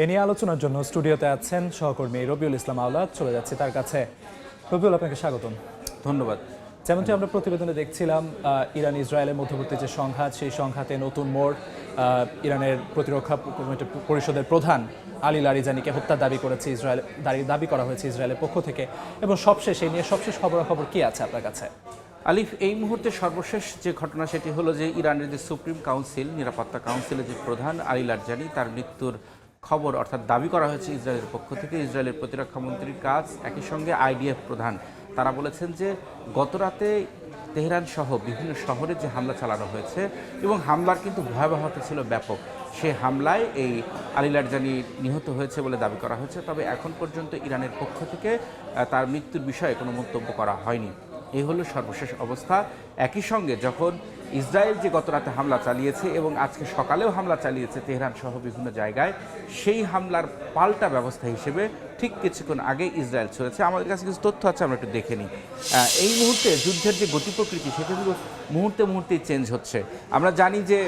এ নিয়ে আলোচনার জন্য স্টুডিওতে আছেন সহকর্মী রবিউল ইসলাম আওলাদ। চলে যাচ্ছে তার কাছে। রবিউল, আপনাকে স্বাগতম। ধন্যবাদ। যেমনটি আমরা প্রতিবেদনে দেখছিলাম, ইরান ইসরায়েলের মধ্যবর্তী যে সংঘাত, সেই সংঘাতে নতুন মোড়। ইরানের প্রতিরক্ষা পরিষদের প্রধান আলী লারিজানিকে হত্যার দাবি করেছে ইসরায়েল, দাবি করা হয়েছে ইসরায়েলের পক্ষ থেকে। এবং সবশেষ এই নিয়ে সবশেষ খবরাখবর কি আছে আপনার কাছে? আলিফ, এই মুহূর্তে সর্বশেষ যে ঘটনা সেটি হলো যে ইরানের যে সুপ্রিম কাউন্সিল, নিরাপত্তা কাউন্সিলের যে প্রধান আলী লারিজানি, তার মৃত্যুর খবর অর্থাৎ দাবি করা হয়েছে ইসরায়েলের পক্ষ থেকে। ইসরায়েলের প্রতিরক্ষা মন্ত্রীর কাজ, একই সঙ্গে আইডিএফ প্রধান, তারা বলেছেন যে গতরাতে তেহরান সহ বিভিন্ন শহরে যে হামলা চালানো হয়েছে এবং হামলার কিন্তু ভয়াবহতা ছিল ব্যাপক। সে হামলায় এই আলী লারিজানি নিহত হয়েছে বলে দাবি করা হয়েছে। তবে এখন পর্যন্ত ইরানের পক্ষ থেকে তার মৃত্যুর বিষয়ে কোনো মন্তব্য করা হয়নি। এই হলো সর্বশেষ অবস্থা। একই সঙ্গে যখন ইসরায়েল যে গতরাতে হামলা চালিয়েছে এবং আজকে সকালেও হামলা চালিয়েছে তেহরান সহ বিভিন্ন জায়গায়, সেই হামলার পাল্টা ব্যবস্থা হিসেবে ঠিক কিছুক্ষণ আগে ইসরায়েল ছড়েছে। আমাদের কাছে কিছু তথ্য আছে, আমরা একটু দেখে নিই। এই মুহূর্তে যুদ্ধের যে গতি প্রকৃতি, সেটা কিন্তু মুহূর্তে মুহূর্তেই চেঞ্জ হচ্ছে। আমরা জানি যে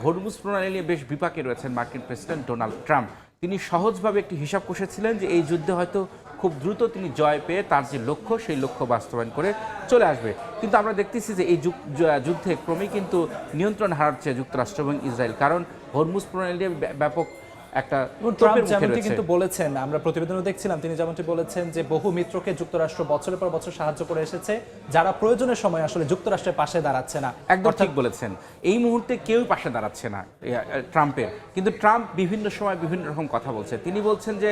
হরমুজ প্রণালী নিয়ে বেশ বিপাকে রয়েছেন মার্কিন প্রেসিডেন্ট ডোনাল্ড ট্রাম্প। তিনি সহজভাবে একটি হিসাব কষেছিলেন যে এই যুদ্ধে হয়তো খুব দ্রুত তিনি জয় পেয়ে তার যে লক্ষ্য, সেই লক্ষ্য বাস্তবায়ন করে চলে আসবে। কিন্তু আমরা দেখতেছি যে এই যুদ্ধে ক্রমেই কিন্তু নিয়ন্ত্রণ হারাচ্ছে যুক্তরাষ্ট্র এবং ইসরায়েল, কারণ হরমুজ প্রণালী নিয়ে ব্যাপক একটা যেমনটি কিন্তু বলেছেন, আমরা প্রতিবেদনে দেখছিলাম, তিনি যেমনটি বলেছেন যে বহু মিত্রকে যুক্তরাষ্ট্র বছরের পর বছর সাহায্য করে এসেছে, যারা প্রয়োজনের সময় আসলে যুক্তরাষ্ট্রের পাশে দাঁড়াচ্ছে না। একদম ঠিক বলেছেন। এই মুহূর্তে কেউই পাশে দাঁড়াচ্ছে না ট্রাম্পের, কিন্তু ট্রাম্প বিভিন্ন সময় বিভিন্ন রকম কথা বলছে। তিনি বলছেন যে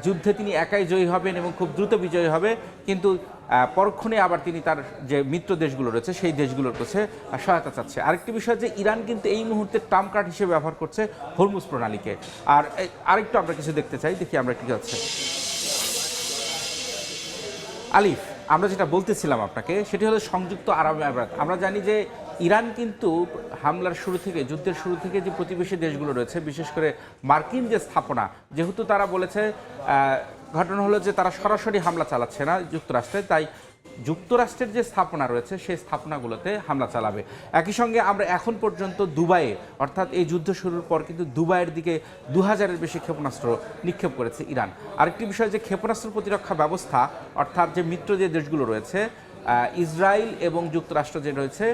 যুদ্ধে তিনি একাই জয়ী হবেন এবং খুব দ্রুত বিজয়ী হবে, কিন্তু পরক্ষণে আবার তিনি তার যে মিত্র দেশগুলো রয়েছে সেই দেশগুলোর কাছে সহায়তা চাচ্ছে। আরেকটি বিষয় যে ইরান কিন্তু এই মুহূর্তে ট্রাম্প কার্ড হিসেবে ব্যবহার করছে হরমুজ প্রণালীকে। আর আরেকটু আমরা কিছু দেখতে চাই, দেখি আমরা কি যাচ্ছে। আলিফ, আমরা যেটা বলতেছিলাম আপনাকে, সেটি হলো সংযুক্ত আরব আমিরাত। আমরা জানি যে ইরান কিন্তু হামলার শুরু থেকে, যুদ্ধের শুরু থেকে যে প্রতিবেশী দেশগুলো রয়েছে, বিশেষ করে মার্কিন যে স্থাপনা, যেহেতু তারা বলেছে, ঘটনা হলো যে তারা সরাসরি হামলা চালাচ্ছে না যুক্তরাষ্ট্রে, তাই যুক্তরাষ্ট্রের যে স্থাপনা রয়েছে সেই স্থাপনাগুলোতে হামলা চালাবে। একই সঙ্গে আমরা এখন পর্যন্ত দুবাইয়ে, অর্থাৎ এই যুদ্ধ শুরুর পর কিন্তু দুবাইয়ের দিকে 2000-এর বেশি ক্ষেপণাস্ত্র নিক্ষেপ করেছে ইরান। আরেকটি বিষয় যে ক্ষেপণাস্ত্র প্রতিরক্ষা ব্যবস্থা, অর্থাৎ যে মিত্র যে দেশগুলো রয়েছে, ইসরায়েল এবং যুক্তরাষ্ট্র যে রয়েছে,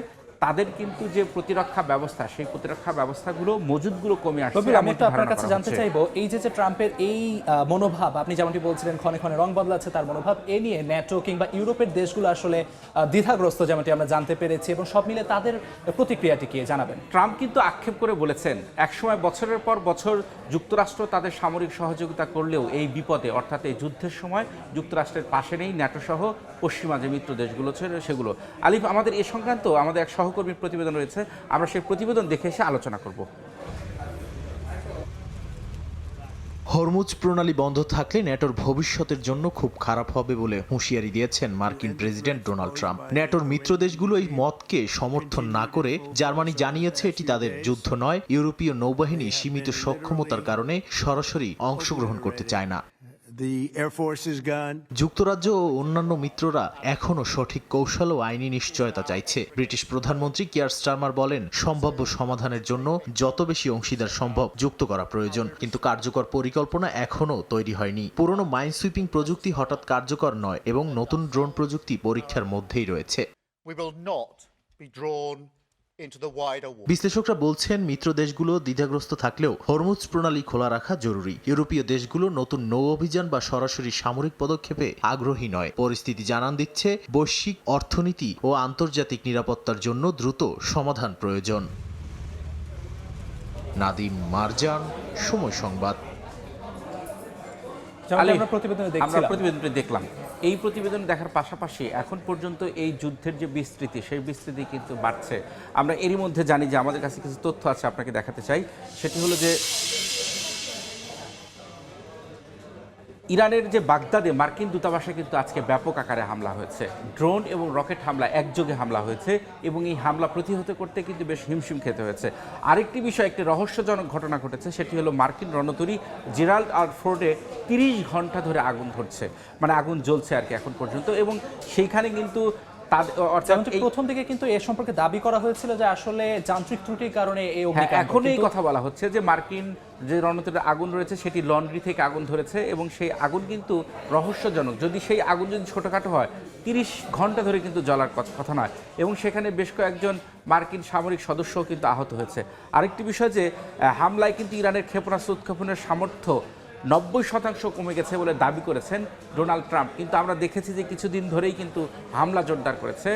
তাদের কিন্তু যে প্রতিরক্ষা ব্যবস্থা, সেই প্রতিরক্ষা ব্যবস্থাগুলো মজুদগুলো কমে আসছে। আমি তো আপনার কাছে জানতে চাইবো, এই যে ট্রাম্পের এই মনোভাব, আপনি যেমনটি বলছিলেন ক্ষণে ক্ষণে রং বদলাচ্ছে তার মনোভাব, এ নিয়ে ন্যাটো কিংবা ইউরোপের দেশগুলো আসলে দ্বিধাগ্রস্ত, যেমনটি আমরা জানতে পেরেছি, এবং সব মিলে তাদের প্রতিক্রিয়াটি কি জানাবেন? ট্রাম্প কিন্তু আক্ষেপ করে বলেছেন, একসময় বছরের পর বছর যুক্তরাষ্ট্র তাদের সামরিক সহযোগিতা করলেও এই বিপদে, অর্থাৎ এই যুদ্ধের সময় যুক্তরাষ্ট্রের পাশে নেই ন্যাটো সহ পশ্চিমা যে মিত্র দেশগুলো ছিল সেগুলো। আলিফ, আমাদের এ সংক্রান্ত আমাদের এক সহকর্মীর প্রতিবেদন রয়েছে, আমরা সেই প্রতিবেদন দেখে এসে আলোচনা করব। হরমুজ প্রণালী বন্ধ থাকলে ন্যাটোর ভবিষ্যতের জন্য খুব খারাপ হবে বলে হুঁশিয়ারি দিয়েছেন মার্কিন প্রেসিডেন্ট ডোনাল্ড ট্রাম্প। ন্যাটোর মিত্র দেশগুলো এই মতকে সমর্থন না করে জার্মানি জানিয়েছে এটি তাদের যুদ্ধ নয়, ইউরোপীয় নৌবাহিনী সীমিত সক্ষমতার কারণে সরাসরি অংশগ্রহণ করতে চায় না। যুক্তরাজ্য ও অন্যান্য মিত্ররা এখনও সঠিক কৌশল ও আইনি নিশ্চয়তা চাইছে। ব্রিটিশ প্রধানমন্ত্রী কিয়ার স্টারমার বলেন, সম্ভাব্য সমাধানের জন্য যত বেশি অংশীদার সম্ভব যুক্ত করা প্রয়োজন, কিন্তু কার্যকর পরিকল্পনা এখনও তৈরি হয়নি। পুরনো মাইন সুইপিং প্রযুক্তি হঠাৎ কার্যকর নয় এবং নতুন ড্রোন প্রযুক্তি পরীক্ষার মধ্যেই রয়েছে। বিশ্লেষকরা বলছেন, মিত্র দেশগুলো দ্বিধাগ্রস্ত থাকলেও হরমুজ প্রণালী খোলা রাখা জরুরি। ইউরোপীয় দেশগুলো নতুন নৌ অভিযান বা সরাসরি সামরিক পদক্ষেপে আগ্রহী নয়। পরিস্থিতি জানান দিচ্ছে বৈশ্বিক অর্থনীতি ও আন্তর্জাতিক নিরাপত্তার জন্য দ্রুত সমাধান প্রয়োজন। নাদিম মারজান, সময় সংবাদ। আমরা প্রতিবেদনটি দেখলাম। এই প্রতিবেদন দেখার পাশাপাশি এখন পর্যন্ত এই যুদ্ধের যে বিস্তৃতি, সেই বিস্তৃতি কিন্তু বাড়ছে। আমরা এরই মধ্যে জানি যে আমাদের কাছে কিছু তথ্য আছে, আপনাকে দেখাতে চাই। সেটি হলো যে ইরানের যে বাগদাদে মার্কিন দূতাবাসে কিন্তু আজকে ব্যাপক আকারে হামলা হয়েছে, ড্রোন এবং রকেট হামলা একযোগে হামলা হয়েছে, এবং এই হামলা প্রতিহত করতে কিন্তু বেশ হিমশিম খেতে হয়েছে। আরেকটি বিষয়, একটি রহস্যজনক ঘটনা ঘটেছে, সেটি হলো মার্কিন রণতরী জেরাল্ড আর ফোর্ডে 30 ঘন্টা ধরে আগুন ধরছে, মানে আগুন জ্বলছে আর কি এখন পর্যন্ত, এবং সেইখানে কিন্তু অর্থাৎ যেমনটি প্রথম দিকে কিন্তু এ সম্পর্কে দাবি করা হয়েছিল যে আসলে যান্ত্রিক ত্রুটির কারণে এই অগ্নিকাণ্ড। এখন এই কথা বলা হচ্ছে যে মার্কিন যে রণতরীর আগুন রয়েছে সেটি লন্ড্রি থেকে আগুন ধরেছে এবং সেই আগুন কিন্তু রহস্যজনক। যদি সেই আগুন যদি ছোটোখাটো হয় 30 ঘন্টা ধরে কিন্তু জ্বলার কথা নয়, এবং সেখানে বেশ কয়েকজন মার্কিন সামরিক সদস্যও কিন্তু আহত হয়েছে। আরেকটি বিষয় যে হামলায় কিন্তু ইরানের ক্ষেপণাস্ত্র উৎক্ষেপণের সামর্থ্য 90% কমে গেছে বলে দাবি করেছেন ডোনাল্ড ট্রাম্প। কিন্তু আমরা দেখেছি যে কিছুদিন ধরেই কিন্তু হামলা জোরদার করেছে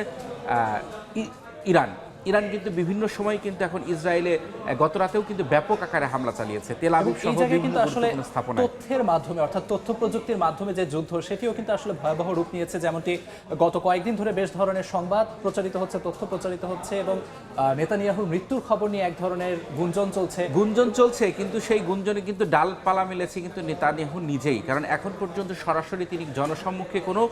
ইরান কিন্তু বিভিন্ন সময় কিন্তু এখন ইসরায়েলে গত রাতেও কিন্তু ব্যাপক আকারে হামলা চালিয়েছে তেল আবিব সহ বিভিন্ন গুরুত্বপূর্ণ স্থাপনায়। তথ্যের মাধ্যমে অর্থাৎ তথ্য প্রযুক্তির মাধ্যমে যে যুদ্ধ সেটিও কিন্তু আসলে ভয়াবহ রূপ নিয়েছে, যেমনটি গত কয়েকদিন ধরে বেশ ধরনের সংবাদ প্রচারিত হচ্ছে, তথ্য প্রচারিত হচ্ছে, এবং নেতানিয়াহুর মৃত্যুর খবর নিয়ে এক ধরনের গুঞ্জন চলছে। কিন্তু সেই গুঞ্জনে কিন্তু ডালপালা মিলেছে কিন্তু নেতানিয়াহু নিজেই, কারণ এখন পর্যন্ত সরাসরি তিনি জনসম্মুখে কোনো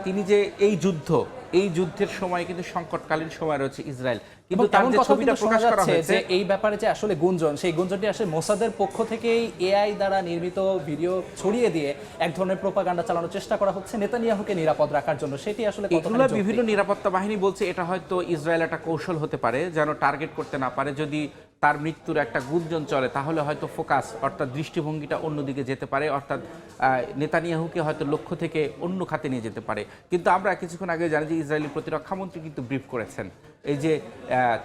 তিনি যে এই যুদ্ধের সময় কিন্তু সংকটকালীন সময় রয়েছে ইসরায়েল, কিন্তু তার যে ছবিটা প্রকাশ করা হয়েছে এই ব্যাপারে যে আসলে গুঞ্জন, সেই গুঞ্জনটি আসলে মোসাদের পক্ষ থেকেই এআই দ্বারা নির্মিত ভিডিও ছড়িয়ে দিয়ে এক ধরনের প্রোপাগান্ডা চালানোর চেষ্টা করা হচ্ছে নেতানিয়াহুকে নিরাপদ রাখার জন্য। সেটি আসলে এগুলো বিভিন্ন নিরাপত্তা বাহিনী বলছে এটা হয়তো ইসরায়েল একটা কৌশল হতে পারে যেন টার্গেট করতে না পারে। যদি তার মৃত্যুর একটা গুঞ্জন চলে তাহলে হয়তো ফোকাস অর্থাৎ দৃষ্টিভঙ্গিটা অন্যদিকে যেতে পারে, অর্থাৎ নেতানিয়াহুকে হয়তো লক্ষ্য থেকে অন্য খাতে নিয়ে যেতে পারে। কিন্তু আমরা কিছুক্ষণ আগে জানি যে ইসরায়েলি প্রতিরক্ষামন্ত্রী কিন্তু ব্রিফ করেছেন এই যে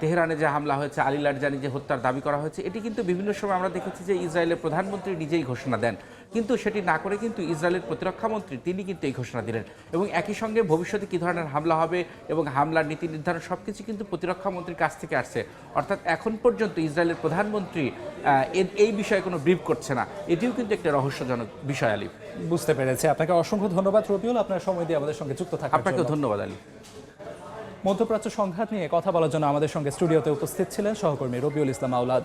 তেহরানে যে হামলা হয়েছে, আলী লারজানি যে হত্যার দাবি করা হয়েছে, এটি কিন্তু বিভিন্ন সময় আমরা দেখেছি যে ইসরায়েলের প্রধানমন্ত্রী নিজেই ঘোষণা দেন, কিন্তু সেটি না করে কিন্তু ইসরায়েলের প্রতিরক্ষামন্ত্রী তিনি কিন্তু এই ঘোষণা দিলেন। এবং একই সঙ্গে ভবিষ্যতে কী ধরনের হামলা হবে এবং হামলার নীতি নির্ধারণ সব কিছু কিন্তু প্রতিরক্ষামন্ত্রীর কাছ থেকে আসছে। অর্থাৎ এখন পর্যন্ত ইসরায়েলের প্রধানমন্ত্রী এই বিষয়ে কোনো ব্রিফ করছে না, এটিও কিন্তু একটা রহস্যজনক বিষয়। আলী, বুঝতে পেরেছি। আপনাকে অসংখ্য ধন্যবাদ রবিউল, আপনার সময় দিয়ে আমাদের সঙ্গে যুক্ত থাকার জন্য। আপনাকেও ধন্যবাদ আলী। মধ্যপ্রাচ্য সংঘাত নিয়ে কথা বলার জন্য আমাদের সঙ্গে স্টুডিওতে উপস্থিত ছিলেন সহকর্মী রবিউল ইসলাম আওলাদ।